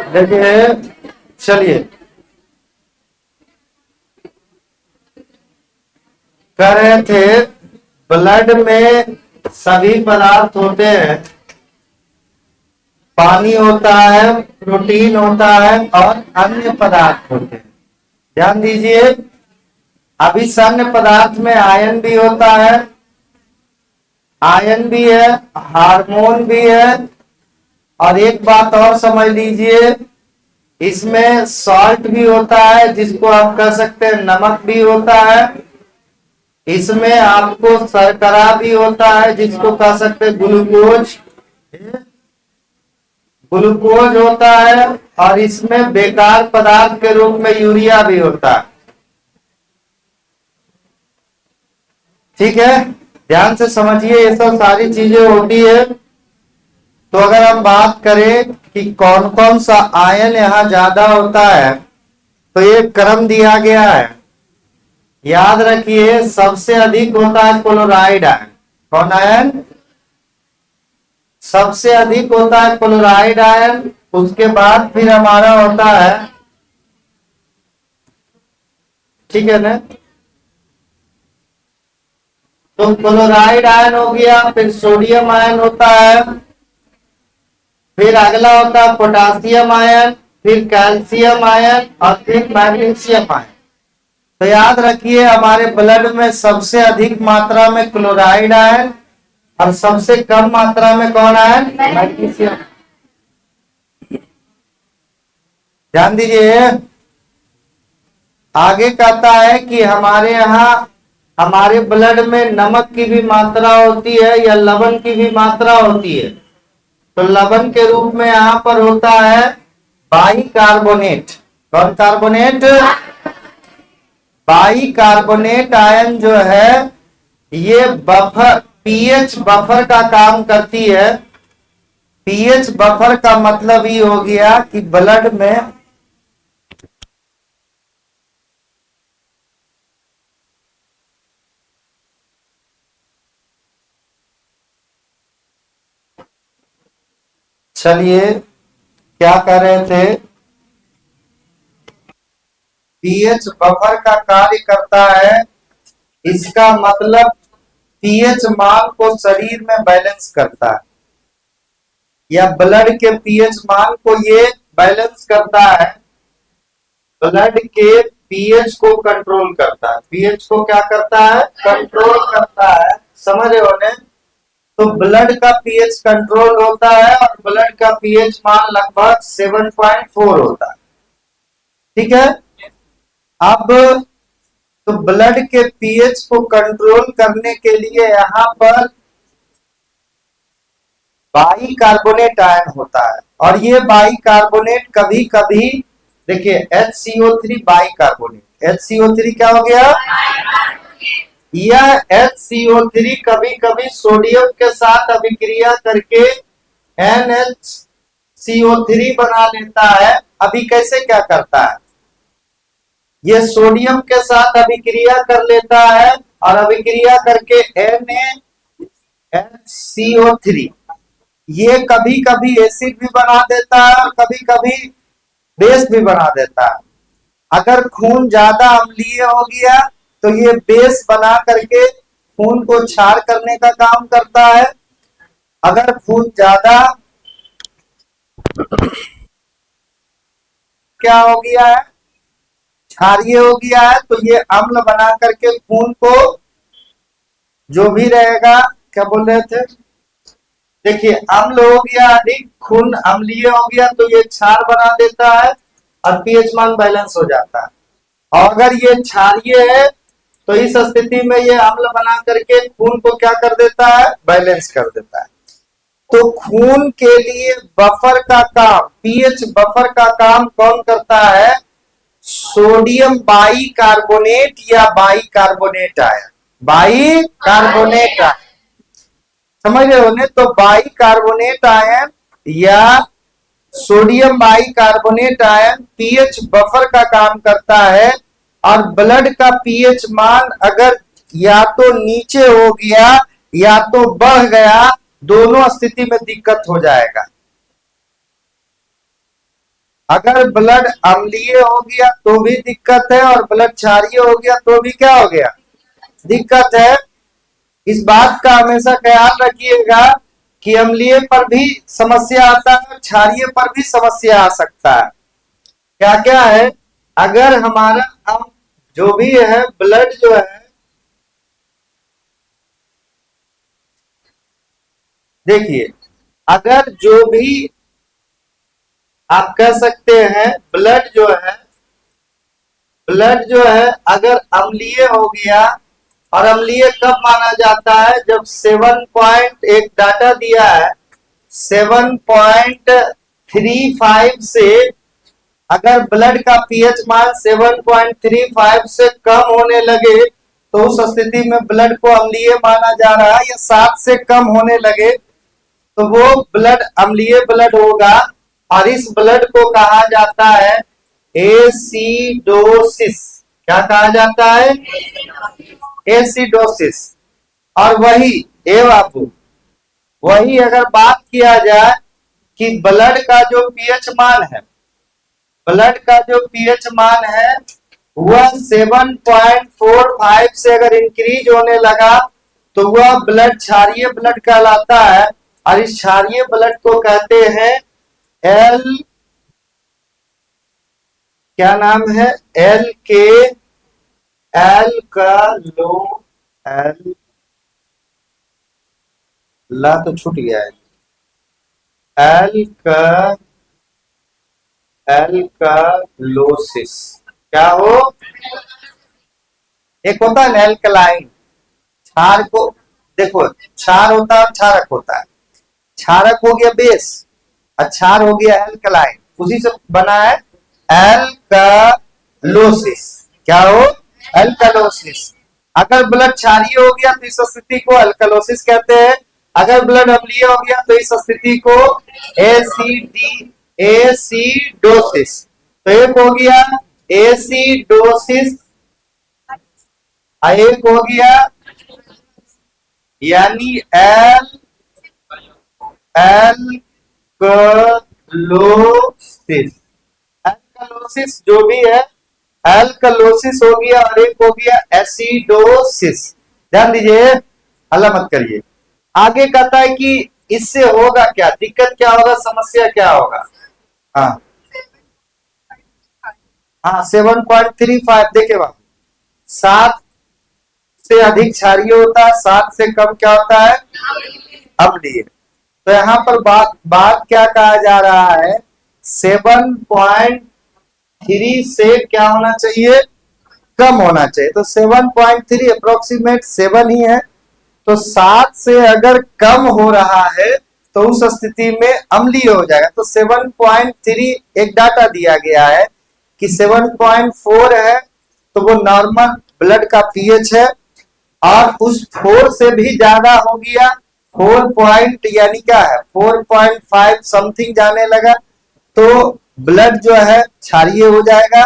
देखिए, चलिए कह रहे थे ब्लड में सभी पदार्थ होते हैं। पानी होता है, प्रोटीन होता है और अन्य पदार्थ होते हैं। ध्यान दीजिए, अभी अन्य पदार्थ में आयन भी होता है, आयन भी है, हार्मोन भी है, और एक बात और समझ लीजिए, इसमें सॉल्ट भी होता है जिसको आप कह सकते हैं नमक भी होता है। इसमें आपको शर्करा भी होता है जिसको कह सकते हैं ग्लूकोज, ग्लूकोज होता है, और इसमें बेकार पदार्थ के रूप में यूरिया भी होता है। ठीक है, ध्यान से समझिए, ये सब सारी चीजें होती है। तो अगर हम बात करें कि कौन कौन सा आयन यहां ज्यादा होता है, तो ये क्रम दिया गया है। याद रखिए, सबसे अधिक होता है क्लोराइड आयन। कौन आयन? सबसे अधिक होता है क्लोराइड आयन। उसके बाद फिर हमारा होता है, ठीक है ना, तो क्लोराइड आयन हो गया, फिर सोडियम आयन होता है, फिर अगला होता है पोटासियम आयन, फिर कैल्शियम आयन और फिर मैग्नीशियम आयन। तो याद रखिए, हमारे ब्लड में सबसे अधिक मात्रा में क्लोराइड आयन और सबसे कम मात्रा में कौन आयन? मैग्नीशियम। ध्यान दीजिए, आगे कहता है कि हमारे यहाँ, हमारे ब्लड में नमक की भी मात्रा होती है या लवण की भी मात्रा होती है। तो लवण के रूप में यहां पर होता है बाइकार्बोनेट। कौन कार्बोनेट? बाइकार्बोनेट आयन जो है, ये बफर, पीएच बफर का काम करती है। पीएच बफर का मतलब ये हो गया कि ब्लड में चलिए क्या कर रहे थे, पीएच बफर का कार्य करता है। इसका मतलब पीएच मान को शरीर में बैलेंस करता है, या ब्लड के पीएच मान को ये बैलेंस करता है। ब्लड के पीएच को कंट्रोल करता है। पीएच को क्या करता है? कंट्रोल करता है। समझ रहे हो ने? तो ब्लड का पीएच कंट्रोल होता है और ब्लड का पीएच मान लगभग 7.4 होता है। ठीक है, अब तो ब्लड के पीएच को कंट्रोल करने के लिए यहां पर बाइकार्बोनेट आयन होता है, और ये बाइकार्बोनेट कभी कभी, देखिए HCO3 बाइकार्बोनेट, HCO3 क्या हो गया? यह HCO3 कभी कभी सोडियम के साथ अभिक्रिया करके NHCO3 बना लेता है। अभी कैसे क्या करता है, ये सोडियम के साथ अभिक्रिया कर लेता है और अभिक्रिया करके NaHCO3, ये कभी कभी एसिड भी बना देता है और कभी कभी बेस भी बना देता है। अगर खून ज्यादा अम्लीय हो गया तो ये बेस बना करके खून को क्षार करने का काम करता है। अगर खून ज्यादा क्या हो गया है, क्षारीय हो गया है, तो ये अम्ल बना करके खून को, जो भी रहेगा, क्या बोल रहे थे, देखिए अम्ल हो गया अधिक, खून अम्लीय हो गया तो ये क्षार बना देता है और पीएच मान बैलेंस हो जाता है। और अगर ये क्षारीय है तो इस स्थिति में ये अम्ल बना करके खून को क्या कर देता है? बैलेंस कर देता है। तो खून के लिए बफर का काम, पीएच बफर का काम कौन करता है? सोडियम बाइकार्बोनेट या बाइकार्बोनेट आयन। बाइकार्बोनेट आयन, समझ रहे हो ने? तो बाइकार्बोनेट आयन या sodium bicarbonate ion pH buffer का काम करता है, और ब्लड का पीएच मान अगर या तो नीचे हो गया या तो बढ़ गया, दोनों स्थिति में दिक्कत हो जाएगा। अगर ब्लड अम्लीय हो गया तो भी दिक्कत है, और ब्लड क्षारीय हो गया तो भी क्या हो गया, दिक्कत है। इस बात का हमेशा ख्याल रखिएगा कि अम्लीय पर भी समस्या आता है, क्षारीय पर भी समस्या आ सकता है। क्या क्या है, अगर हमारा जो भी है ब्लड जो है, देखिए अगर जो भी आप कह सकते हैं ब्लड जो है अगर अम्लीय हो गया, और अम्लीय कब माना जाता है, जब 7 एक डाटा दिया है 7.35 से, अगर ब्लड का पीएच मान 7.35 से कम होने लगे तो उस स्थिति में ब्लड को अम्लीय माना जा रहा है, या 7 से कम होने लगे तो वो ब्लड अम्लीय ब्लड होगा, और इस ब्लड को कहा जाता है एसिडोसिस। क्या कहा जाता है, एसिडोसिस। और वही ए बाबू, वही अगर बात किया जाए कि ब्लड का जो पीएच मान है, ब्लड का जो पीएच मान है वह 7.45 से अगर इंक्रीज होने लगा तो वह ब्लड क्षारीय ब्लड कहलाता है, और इस क्षारीय ब्लड को कहते हैं एल, क्या नाम है, एल के, एल का लो, एल ला तो छूट गया है, एल का, एल्कालोसिस। क्या हो, एक होता है एल्कलाइन, क्षार को, देखो क्षार होता है, क्षारक होता है, क्षारक हो गया बेस, क्षार हो गया एल्कलाइन, उसी से बना है एल्कालोसिस। क्या हो, एल्कालोसिस। अगर ब्लड क्षारीय हो गया तो इस स्थिति को एल्कालोसिस कहते हैं, अगर ब्लड अम्लीय हो गया तो इस स्थिति को एसिडोसिस। तो एक हो गया एसिडोसिस, एक हो गया यानी एल्कलोसिस। एल्कलोसिस जो भी है, एल्कलोसिस हो गया, और एक हो गया एसिडोसिस। ध्यान दीजिए, हल्ला मत करिए। आगे कहता है कि इससे होगा क्या, दिक्कत क्या होगा, समस्या क्या होगा। हाँ हाँ 7.35 देखे बाबू, 7 से अधिक क्षारीय होता है, 7 से कम क्या होता है, अम्लीय। तो यहाँ पर बात क्या कहा जा रहा है, 7.3 से क्या होना चाहिए, कम होना चाहिए। तो 7.3 अप्रोक्सीमेट 7 ही है, तो 7 से अगर कम हो रहा है तो उस स्थिति में अम्लीय हो जाएगा। तो 7.3 एक डाटा दिया गया है कि 7.4 है तो वो नॉर्मल ब्लड का पीएच है, और उस 4 से भी ज्यादा हो गया, 4 पॉइंट यानी क्या है 4.5 समथिंग जाने लगा तो ब्लड जो है क्षारीय हो जाएगा,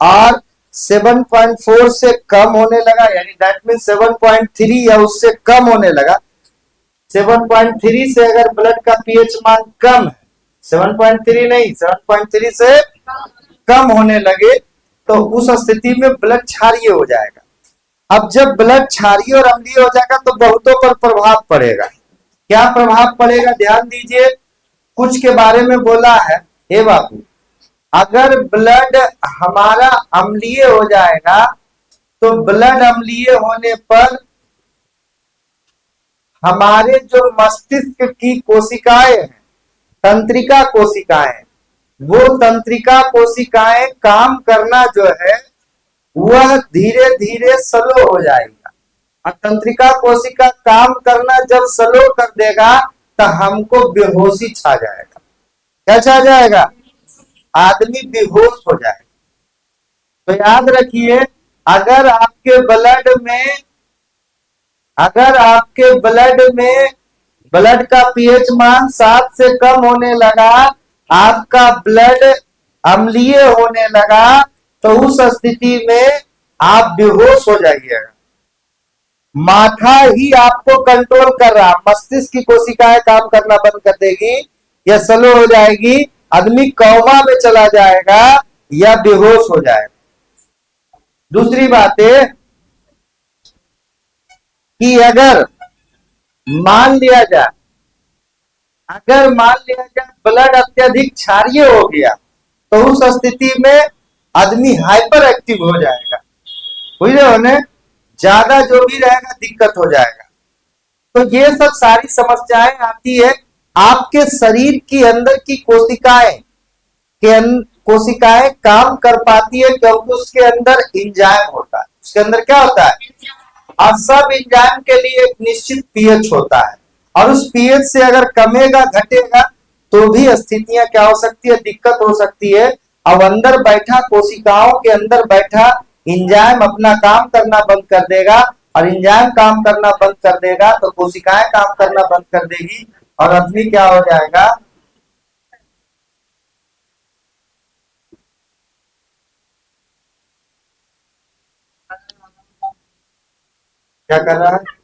और 7.4 से कम होने लगा यानी दैट मीन 7.3 या उससे कम होने लगा। 7.3 से अगर ब्लड का पीएच मान कम है, 7.3 नहीं, 7.3 से कम होने लगे तो उस स्थिति में ब्लड क्षारीय हो जाएगा। अब जब ब्लड क्षारीय और अम्लीय हो जाएगा तो बहुतों पर प्रभाव पड़ेगा। क्या प्रभाव पड़ेगा, ध्यान दीजिए, कुछ के बारे में बोला है। हे बाबू, अगर ब्लड हमारा अम्लीय हो जाएगा तो ब्लड अम्लीय होने पर हमारे जो मस्तिष्क की कोशिकाएं हैं, तंत्रिका कोशिकाएं, वो तंत्रिका कोशिकाएं काम करना जो है वह धीरे धीरे स्लो हो जाएगा, और तंत्रिका कोशिका काम करना जब स्लो कर देगा तो हमको बेहोशी छा जाएगा। क्या छा जाएगा, आदमी बेहोश हो जाएगा। तो याद रखिए, अगर आपके ब्लड में ब्लड का पीएच मान 7 से कम होने लगा, आपका ब्लड अम्लीय होने लगा, तो उस स्थिति में आप बेहोश हो जाइएगा। माथा ही आपको कंट्रोल कर रहा, मस्तिष्क की कोशिकाएं काम करना बंद कर देगी या स्लो हो जाएगी, आदमी कोमा में चला जाएगा या बेहोश हो जाएगा। दूसरी बात है कि मान लिया जाए अगर मान लिया जाए ब्लड अत्यधिक क्षारीय हो गया तो उस स्थिति में आदमी हाइपर एक्टिव हो जाएगा, बुझे हो ने, ज्यादा जो भी रहेगा दिक्कत हो जाएगा। तो ये सब सारी समस्याएं आती है आपके शरीर के अंदर की कोशिकाएं कोशिकाएं काम कर पाती है क्योंकि उसके अंदर इंजाइम होता है। उसके अंदर क्या होता है, और सब इंजाइम के लिए एक निश्चित पीएच होता है, और उस पीएच से अगर कमेगा घटेगा तो भी स्थितियां क्या हो सकती है, दिक्कत हो सकती है। अब अंदर बैठा कोशिकाओं के अंदर बैठा इंजाइम अपना काम करना बंद कर देगा, और इंजाइम काम करना बंद कर देगा तो कोशिकाएं काम करना बंद कर देगी, और आदमी क्या हो जाएगा, क्या कर रहा है।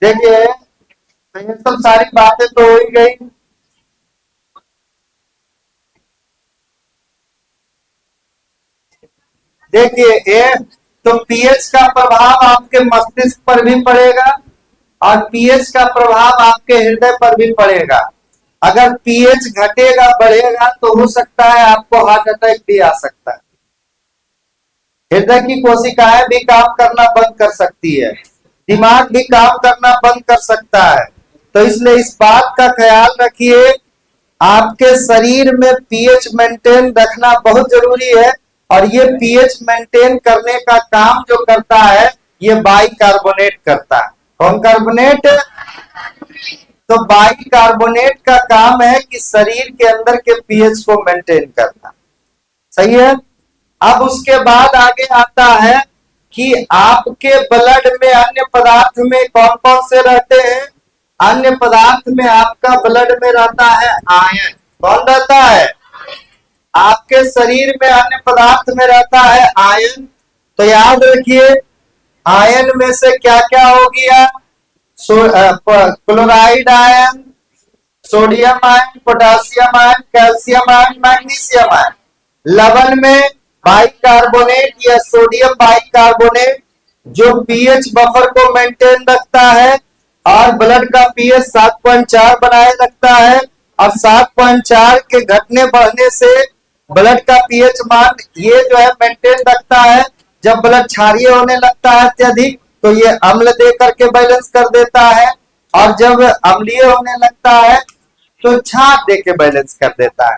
देखिए तो ये सब सारी बातें तो हो ही गई। देखिए ये तो पीएच का प्रभाव आपके मस्तिष्क पर भी पड़ेगा, और पीएच का प्रभाव आपके हृदय पर भी पड़ेगा। अगर पीएच घटेगा बढ़ेगा तो हो सकता है आपको हार्ट अटैक भी आ सकता है, हृदय की कोशिकाएं भी काम करना बंद कर सकती है, दिमाग भी काम करना बंद कर सकता है। तो इसलिए इस बात का ख्याल रखिए, आपके शरीर में पीएच मेंटेन रखना बहुत जरूरी है। और ये पीएच मेंटेन करने का काम जो करता है ये बाइकार्बोनेट करता है। कौन कार्बोनेट, तो बाइकार्बोनेट का काम है कि शरीर के अंदर के पीएच को मेंटेन करना, सही है। अब उसके बाद आगे आता है कि आपके ब्लड में अन्य पदार्थ में कौन कौन से रहते हैं। अन्य पदार्थ में आपका ब्लड में रहता है आयन। कौन रहता है, आपके शरीर में अन्य पदार्थ में रहता है आयन। तो याद रखिए आयन में से क्या क्या हो गया, chloride ion, sodium ion, potassium ion, calcium ion, magnesium ion. लवण में बाइकार्बोनेट या सोडियम बाइकार्बोनेट जो पीएच बफर को मेंटेन रखता है और ब्लड का पीएच 7.4 बनाए रखता है, और 7.4 के घटने बढ़ने से ब्लड का पीएच मान ये जो है मेंटेन रखता है। जब ब्लड क्षारीय होने लगता है अत्यधिक तो ये अम्ल दे करके बैलेंस कर देता है, और जब अम्लीय होने लगता है तो छाप दे के बैलेंस कर देता है।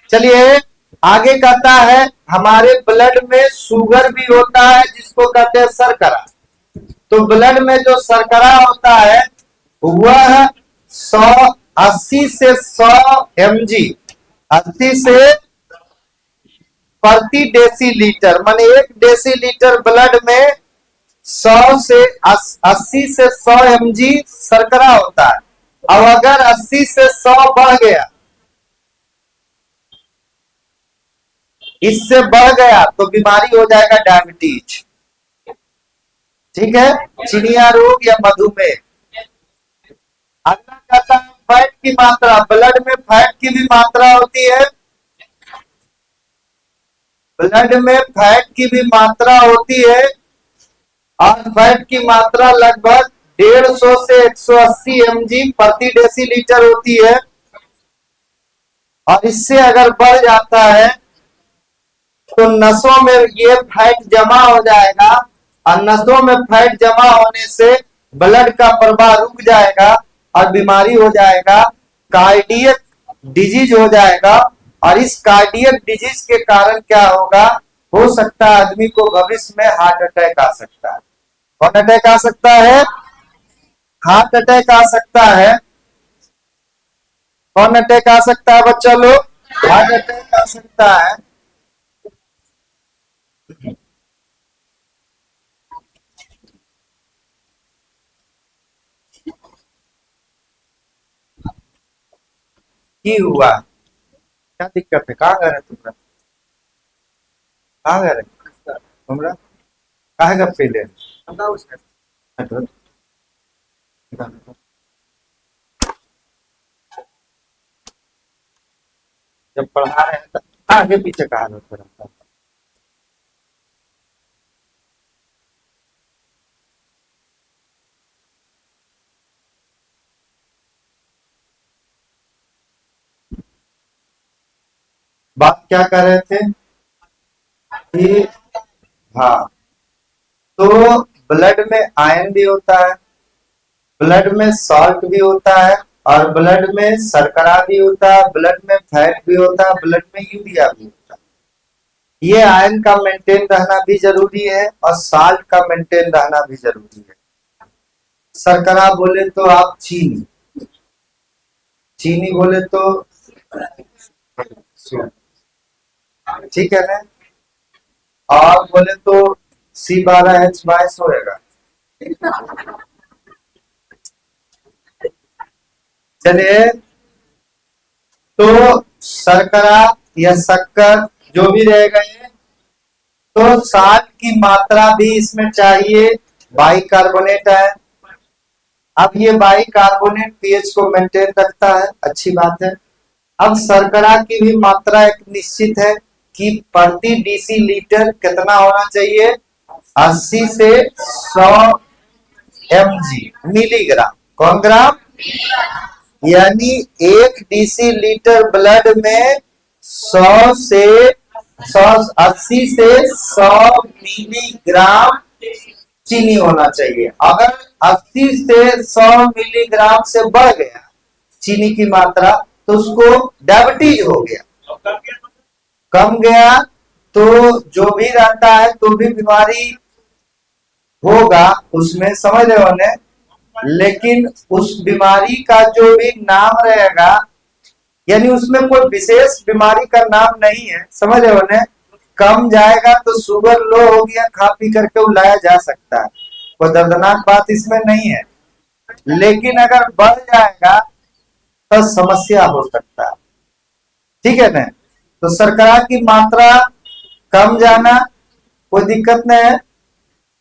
चलिए आगे कहता है हमारे ब्लड में शुगर भी होता है जिसको कहते हैं शर्करा। तो ब्लड में जो शर्करा होता है वह 180 से 100 mg, 80 से प्रति डेसीलीटर माने 1 डेसीलीटर ब्लड में 80 से 100 mg शर्करा होता है। अब अगर 80 से 100 बढ़ गया, इससे बढ़ गया तो बीमारी हो जाएगा डायबिटीज, ठीक है, चिनिया रोग या मधुमेह। अगला कहता है फैट की मात्रा, ब्लड में फैट की भी मात्रा होती है, ब्लड में फैट की भी मात्रा होती है, और फैट की मात्रा लगभग 150 से 180 mg प्रति डेसीलीटर होती है। और इससे अगर बढ़ जाता है तो नसों में ये फैट जमा हो जाएगा, और नसों में फैट जमा होने से ब्लड का प्रवाह रुक जाएगा और बीमारी हो जाएगा, कार्डियक डिजीज हो जाएगा। और इस कार्डियक डिजीज के कारण क्या होगा, हो सकता है आदमी को भविष्य में हार्ट अटैक आ सकता है। कौन अटैक आ सकता है, हार्ट अटैक आ सकता है। कौन अटैक आ सकता है बच्चा लोग, हार्ट अटैक आ सकता है। की हुआ, क्या दिक्कत है, कहाँ घर है तुम्हारा, कहाँ घर है तुम्हारा, काहे का पहले जब पढ़ा रहे हैं तो आगे पीछे कहा होता रहता है। बात क्या कर रहे थे कि हाँ, तो ब्लड में आयरन भी होता है, ब्लड में सॉल्ट भी होता है, और ब्लड में शर्करा भी होता है, ब्लड में फैट भी होता है, ब्लड में यूरिया भी होता है। ये आयरन का मेंटेन रहना भी जरूरी है और साल्ट का मेंटेन रहना भी जरूरी है। शर्करा बोले तो आप चीनी, चीनी बोले तो ठीक है ना, और बोले तो C12H22 होएगा। चलिए, तो शर्करा या शक्कर जो भी रहेगा ये, तो साल्ट की मात्रा भी इसमें चाहिए, बाइकार्बोनेट है। अब ये बाइकार्बोनेट पीएच को मेंटेन रखता है, अच्छी बात है। अब शर्करा की भी मात्रा एक निश्चित है कि प्रति डीसी लीटर कितना होना चाहिए, 80 से 100 mg, मिलीग्राम, कौन ग्राम, यानी एक डीसी लीटर ब्लड में 100 से 100 80 से 100 मिलीग्राम चीनी होना चाहिए। अगर 80 से 100 मिलीग्राम से बढ़ गया चीनी की मात्रा तो उसको डायबिटीज हो गया, कम गया तो जो भी रहता है तो भी बीमारी होगा उसमें, समझ रहे हो ने, लेकिन उस बीमारी का जो भी नाम रहेगा, यानी उसमें कोई विशेष बीमारी का नाम नहीं है, समझ रहे हो ने। कम जाएगा तो शुगर लो हो गया, खा पी करके उलाया जा सकता है, कोई दर्दनाक बात इसमें नहीं है। लेकिन अगर बढ़ जाएगा तो समस्या हो सकता है, ठीक है ना। तो शर्करा की मात्रा कम जाना कोई दिक्कत नहीं है,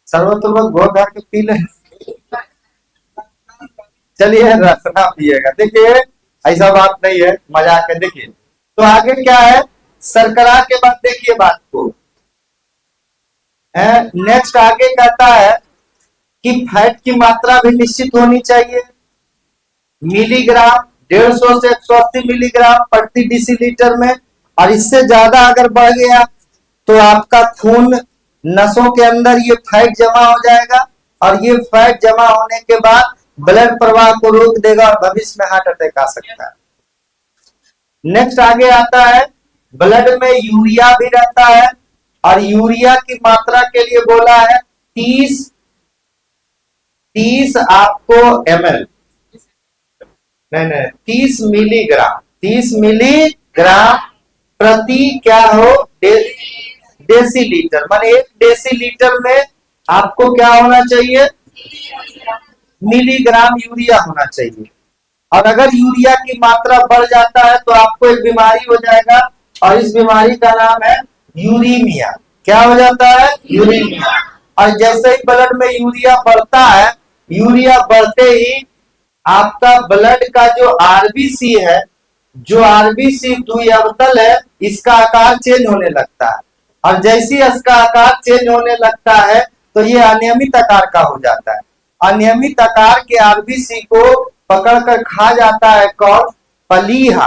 सर्वतोमुख घोल घाल के पी ले। चलिए रसना पिएगा, देखिए ऐसा बात नहीं है, मजाक है। देखिए तो आगे क्या है, शर्करा के बाद देखिए बात को, नेक्स्ट आगे कहता है कि फैट की मात्रा भी निश्चित होनी चाहिए, मिलीग्राम 150 से 180 मिलीग्राम प्रति डेसीलीटर में, और इससे ज्यादा अगर बढ़ गया तो आपका खून नसों के अंदर ये फैट जमा हो जाएगा, और ये फैट जमा होने के बाद ब्लड प्रवाह को रोक देगा और भविष्य में हार्ट अटैक आ सकता है। नेक्स्ट आगे आता है, ब्लड में यूरिया भी रहता है, और यूरिया की मात्रा के लिए बोला है 30 आपको ml, नहीं 30 मिलीग्राम, 30 मिलीग्राम प्रति क्या हो डेसीलीटर, माने एक डेसीलीटर में आपको क्या होना चाहिए, मिलीग्राम यूरिया होना चाहिए। और अगर यूरिया की मात्रा बढ़ जाता है तो आपको एक बीमारी हो जाएगा, और इस बीमारी का नाम है यूरीमिया। क्या हो जाता है, यूरीमिया। और जैसे ही ब्लड में यूरिया बढ़ता है, यूरिया बढ़ते ही आपका ब्लड का जो आरबीसी है, जो आरबीसी द्विअवतल है, इसका आकार चेंज होने लगता है, और जैसे ही इसका आकार चेंज होने लगता है तो ये अनियमित आकार का हो जाता है। अनियमित आकार के आरबीसी को पकड़कर खा जाता है कौन, पलीहा,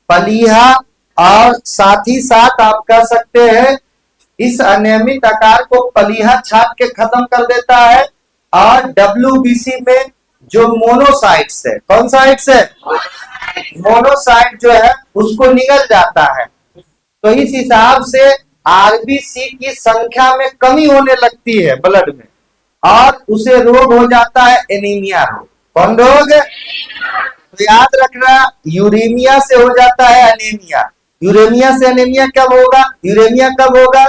पलीहा। और साथ ही साथ आप कह सकते हैं इस अनियमित आकार को पलीहा छाप के खत्म कर देता है, और डब्ल्यूबीसी में जो मोनोसाइट्स है, कौन साइट्स है, मोनोसाइट जो है उसको निगल जाता है। तो इस हिसाब से आरबीसी की संख्या में कमी होने लगती है ब्लड में, और उसे रोग हो जाता है एनीमिया रोग। कौन रोग, तो याद रखना, यूरेमिया से हो जाता है एनीमिया। यूरेमिया से एनीमिया कब होगा, यूरेमिया कब होगा,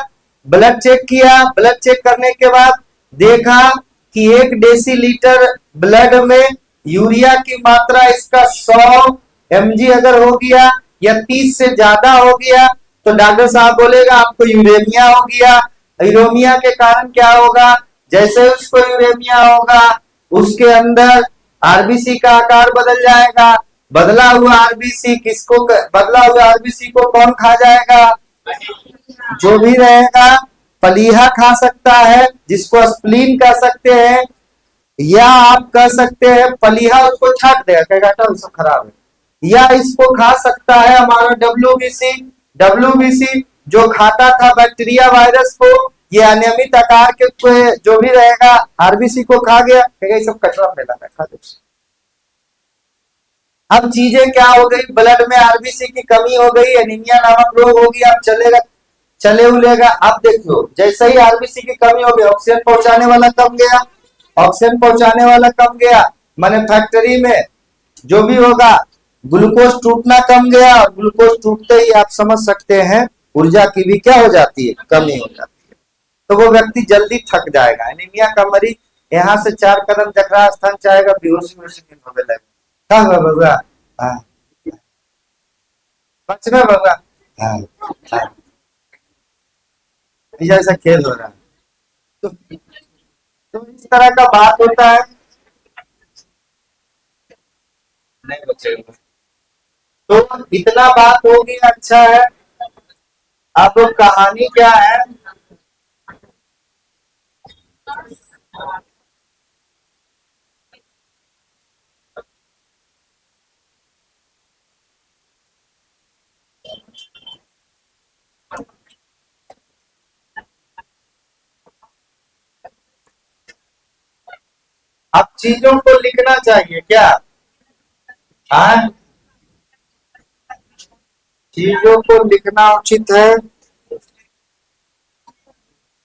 ब्लड चेक किया, ब्लड चेक करने के बाद देखा कि 1 डेसीलीटर ब्लड में यूरिया की मात्रा इसका 100 mg अगर हो गया या 30 से ज्यादा हो गया तो डॉक्टर साहब बोलेगा आपको यूरेमिया हो गया। यूरेमिया के कारण क्या होगा, जैसे उसको यूरेमिया होगा उसके अंदर आरबीसी का आकार बदल जाएगा। बदला हुआ आरबीसी किसको, बदला हुआ आरबीसी को कौन खा जाएगा, जो भी रहेगा। पलीहा खा सकता है जिसको स्प्लीन कह सकते हैं, या आप कह सकते हैं पलीहा उसको छाट देगा, कहेगा तो सब खराब है। या इसको खा सकता है हमारा डब्ल्यूबीसी। डब्ल्यूबीसी जो खाता था बैक्टीरिया वायरस को, ये अनियमित आकार के जो भी रहेगा आरबीसी को खा गया, कहेगा ये सब कचरा फैला रखा दो। अब चीजें क्या हो गई, ब्लड में आरबीसी की कमी हो गई, एनीमिया नामक रोग हो गया। अब चलेगा, चले उलेगा। अब देखो जैसे ही आरबीसी की कमी हो गई, ऑक्सीजन पहुंचाने वाला कम गया, ऑक्सीजन पहुंचाने वाला कम गया, मैंने फैक्ट्री में जो भी होगा ग्लूकोज टूटना कम गया, और ग्लूकोज टूटते ही आप समझ सकते हैं ऊर्जा की भी क्या हो जाती है, कमी हो जाती है। तो वो व्यक्ति जल्दी थक जाएगा। एनीमिया का मरीज यहाँ से 4 कदम जकरा स्थान चाहेगा, बेहोशी होने लगेगा। क्या हुआ बउआ, हाँ सच में बउआ, हाँ हाँ, ऐसा खेल हो रहा है। तो, तो इस तरह का बात होता है। नहीं बचेगा। तो इतना बात हो गया, अच्छा है। अब कहानी क्या है, अब चीजों को लिखना चाहिए क्या, हाँ चीजों को लिखना उचित है।